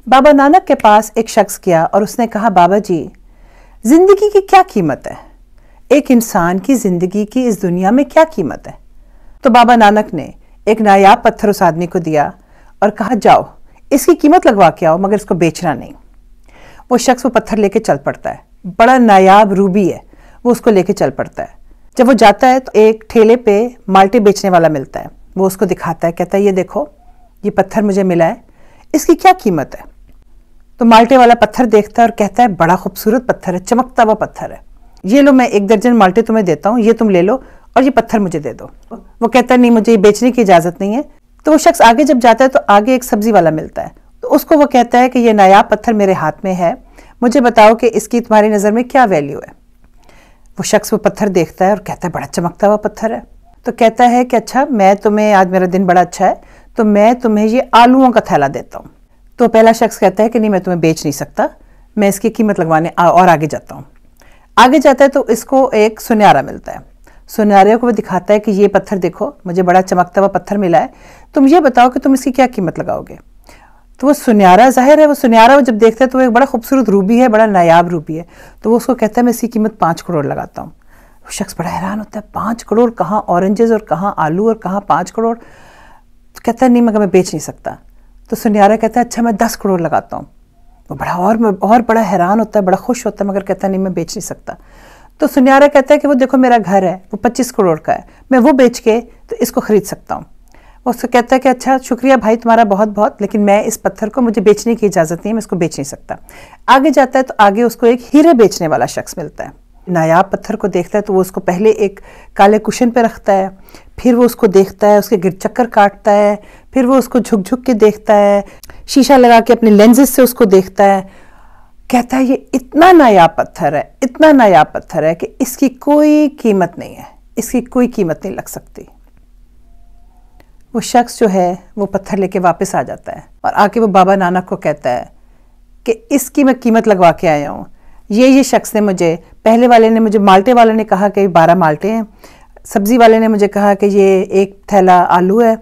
بابا نانک کے پاس ایک شخص گیا اور اس نے کہا بابا جی زندگی کی کیا قیمت ہے؟ ایک انسان کی زندگی کی اس دنیا میں کیا قیمت ہے؟ تو بابا نانک نے ایک نایاب پتھر اس آدمی کو دیا اور کہا جاؤ اس کی قیمت لگوا کے آؤ مگر اس کو بیچنا نہیں۔ وہ شخص وہ پتھر لے کے چل پڑتا ہے، بڑا نایاب روبی ہے، وہ اس کو لے کے چل پڑتا ہے۔ جب وہ جاتا ہے تو ایک ٹھیلے پہ مالٹے بیچنے والا ملتا ہے، وہ اس کو دکھاتا ہے، کہتا ہے یہ دیکھو یہ پتھر مجھے ملا ہے، اس کی کیا قیمت ہے؟ تو مالٹے والا پتھر دیکھتا ہے اور کہتا ہے بڑا خوبصورت پتھر ہے، چمکتا ہوا پتھر ہے، یہ لو میں 1 درجن مالٹے تمہیں دیتا ہوں، یہ تم لے لو اور یہ پتھر مجھے دے دو۔ وہ کہتا ہے نہیں مجھے یہ بیچنے کی اجازت نہیں ہے۔ تو وہ شخص آگے جب جاتا ہے تو آگے ایک سبزی والا ملتا ہے، تو اس کو وہ کہتا ہے کہ یہ نایاب پتھر میرے ہاتھ میں ہے، مجھے بتاؤ کہ اس کی تمہاری نظر میں کیا ویلیو ہے؟ وہ شخص وہ پتھر دیکھتا ہے اور کہتا ہے بڑا چمکتا ہوا پتھر ہے۔ تو کہتا ہے کہ اچھا میں تمہیں، آج میرا دن بڑا اچھا ہے تو میں تمہیں یہ آلوؤں کا تھیلا دیتا ہوں۔ تو پہلا شخص کہتا ہے کہ نہیں میں تمہیں بیچ نہیں سکتا، میں اس کی قیمت لگوانے اور آگے جاتا ہوں۔ آگے جاتا ہے تو اس کو ایک سنیارا ملتا ہے، سنیارے کو وہ دکھاتا ہے کہ یہ پتھر دیکھو مجھے بڑا چمکتا ہوا پتھر ملا ہے، تم یہ بتاؤ کہ تم اس کی کیا قیمت لگاؤ گے؟ تو وہ سنیارا، ظاہر ہے وہ سنیارا وہ جب دیکھتا ہے تو وہ ایک بڑا خوبصورت روبی ہے، بڑا نایاب روبی ہے، تو وہ اس کو کہتا ہے میں اس کی قیمت 5 کروڑ لگاتا ہوں۔ وہ شخص بڑا حیران ہوتا ہے، 5 کروڑ؟ کہاں اورنجز اور کہاں آلو اور کہاں 5 کروڑ؟ تو کہتا ہے نہیں مگر میں بیچ نہیں سکتا۔ تو سنیارا کہتا ہے اچھا میں 10 کروڑ لگاتا ہوں۔ وہ بڑا اور بڑا حیران ہوتا ہے، بڑا خوش ہوتا ہے، مگر کہتا ہے نہیں میں بیچ نہیں سکتا۔ تو سنیارا کہتا ہے کہ وہ دیکھو میرا گھر ہے وہ 25 کروڑ کا ہے، میں وہ بیچ کے تو اس کو خرید سکتا ہوں۔ وہ اس کو کہتا ہے کہ اچھا شکریہ بھائی تمہارا بہت بہت، لیکن میں اس پتھر کو، مجھے بیچنے کی اجازت نہیں ہے، میں اس کو بیچ نہیں سکتا۔ آگے جاتا ہے تو آگے اس کو ایک ہیرے بیچنے والا شخص ملتا ہے، نایاب پتھر کو دیکھتا ہے تو وہ اس کو پہلے ایک کالے کشن پہ رکھتا ہے، پھر وہ اس کو دیکھتا ہے، اس کے گرد چکر کاٹتا ہے، پھر وہ اس کو جھک جھک کے دیکھتا ہے، شیشہ لگا کے اپنے لینزز سے اس کو دیکھتا ہے، کہتا ہے یہ اتنا نایاب پتھر ہے، اتنا نایاب پتھر ہے کہ اس کی کوئی قیمت نہیں ہے، اس کی کوئی قیمت نہیں لگ سکتی۔ وہ شخص جو ہے وہ پتھر لے کے واپس آ جاتا ہے اور آ کے وہ بابا نانک کو کہتا ہے کہ اس کی میں قیمت لگوا کے آیا ہوں، یہ شخص نے مجھے، پہلے والے نے مجھے، مالٹے والے نے کہا کہ 12 مالٹے ہیں، سبزی والے نے مجھے کہا کہ یہ 1 تھیلا آلو ہے،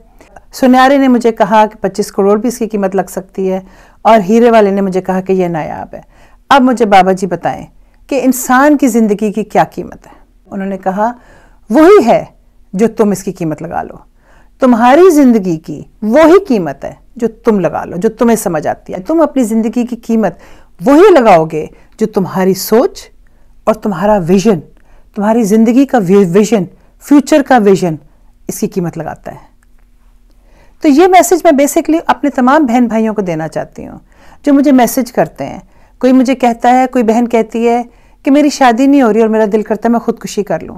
سنیارے نے مجھے کہا کہ 25 کروڑ بھی اس کی قیمت لگ سکتی ہے، اور ہیرے والے نے مجھے کہا کہ یہ نایاب ہے۔ اب مجھے بابا جی بتائیں کہ انسان کی زندگی کی کیا قیمت ہے؟ انہوں نے کہا وہی ہے جو تم اس کی قیمت لگا لو، تمہاری زندگی کی وہی قیمت ہے جو تم لگا لو، جو تمہیں سمجھ آتی ہے۔ تم اپنی زندگی کی قیمت وہی لگاؤ گے جو تمہاری سوچ اور تمہارا ویژن، تمہاری زندگی کا ویژن، فیوچر کا ویژن اس کی قیمت لگاتا ہے۔ تو یہ میسج میں بیسکلی اپنے تمام بہن بھائیوں کو دینا چاہتی ہوں جو مجھے میسج کرتے ہیں۔ کوئی مجھے کہتا ہے، کوئی بہن کہتی ہے کہ میری شادی نہیں ہو رہی اور میرا دل کرتا ہے میں خودکشی کر لوں۔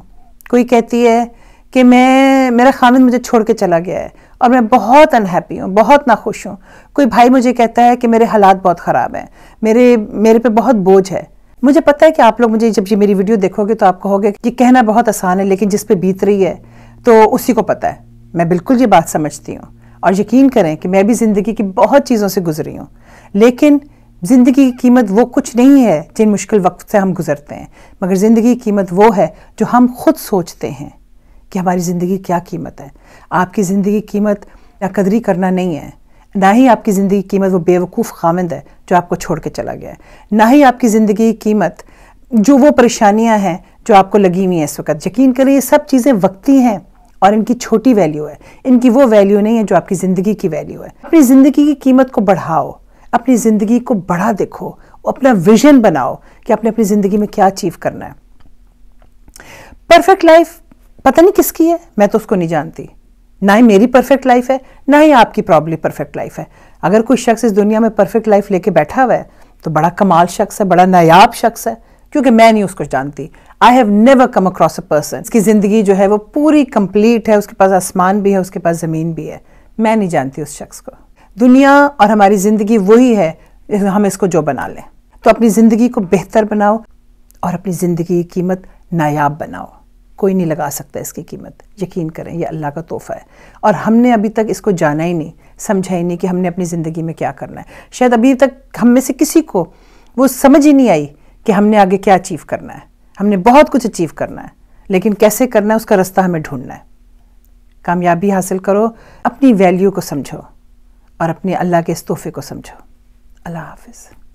کوئی کہتی ہے کہ میرا خامند مجھے چھوڑ کے چلا گیا ہے اور میں بہت انہیپی ہوں، بہت ناخوش ہوں۔ کوئی بھائی مجھے کہتا ہے کہ میرے حالات بہت خراب ہیں، میرے پہ بہت بوجھ ہے۔ مجھے پتہ ہے کہ آپ لوگ مجھے جب یہ میری ویڈیو دیکھو گے تو آپ کہو گے کہ یہ کہنا بہت آسان ہے لیکن جس پہ بیت رہی ہے تو اسی کو پتہ ہے۔ میں بالکل یہ بات سمجھتی ہوں اور یقین کریں کہ میں بھی زندگی کی بہت چیزوں سے گزری ہوں، لیکن زندگی کی قیمت وہ کچھ نہیں ہے جن مشکل وقت سے ہم گزرتے ہیں، مگر زندگی کی قیمت وہ ہے جو ہم خود سوچتے ہیں کہ ہماری زندگی کیا قیمت ہے۔ آپ کی زندگی کی قیمت یا قدری کرنا نہیں ہے، نہ ہی آپ کی زندگی کی قیمت وہ بے وقوف خامند ہے جو آپ کو چھوڑ کے چلا گیا ہے، نہ ہی آپ کی زندگی کی قیمت جو وہ پریشانیاں ہیں جو آپ کو لگی ہوئی ہیں اس وقت۔ یقین کریں یہ سب چیزیں وقتی ہیں اور ان کی چھوٹی ویلیو ہے، ان کی وہ ویلیو نہیں ہے جو آپ کی زندگی کی ویلیو ہے۔ اپنی زندگی کی قیمت کو بڑھاؤ، اپنی زندگی کو بڑا دیکھو، اپنا ویژن بناؤ کہ آپ نے اپنی زندگی میں کیا اچیو کرنا ہے۔ پرفیکٹ لائف پتہ نہیں کس کی ہے، میں تو اس کو نہیں جانتی، نہ ہی میری پرفیکٹ لائف ہے نہ ہی آپ کی پرابلی پرفیکٹ لائف ہے۔ اگر کوئی شخص اس دنیا میں پرفیکٹ لائف لے کے بیٹھا ہوا ہے تو بڑا کمال شخص ہے، بڑا نایاب شخص ہے، کیونکہ میں نہیں اس کو جانتی۔ I have never come across a person اس کی زندگی جو ہے وہ پوری کمپلیٹ ہے، اس کے پاس آسمان بھی ہے، اس کے پاس زمین بھی ہے، میں نہیں جانتی اس شخص کو۔ دنیا اور ہماری زندگی وہی ہے، ہم اس کو جو بنا لیں۔ تو اپنی زندگی کو بہتر بناؤ اور اپنی زندگی کی قیمت نایاب بناؤ، کوئی نہیں لگا سکتا اس کی قیمت، یقین کریں یہ اللہ کا تحفہ ہے، اور ہم نے ابھی تک اس کو جانا ہی نہیں، سمجھا ہی نہیں کہ ہم نے اپنی زندگی میں کیا کرنا ہے۔ شاید ابھی تک ہم میں سے کسی کو وہ سمجھ ہی نہیں آئی کہ ہم نے آگے کیا اچیو کرنا ہے۔ ہم نے بہت کچھ اچیو کرنا ہے لیکن کیسے کرنا ہے اس کا رستہ ہمیں ڈھونڈنا ہے۔ کامیابی حاصل کرو، اپنی ویلیو کو سمجھو اور اپنے اللہ کے اس تحفے کو سمجھو۔ اللہ حافظ.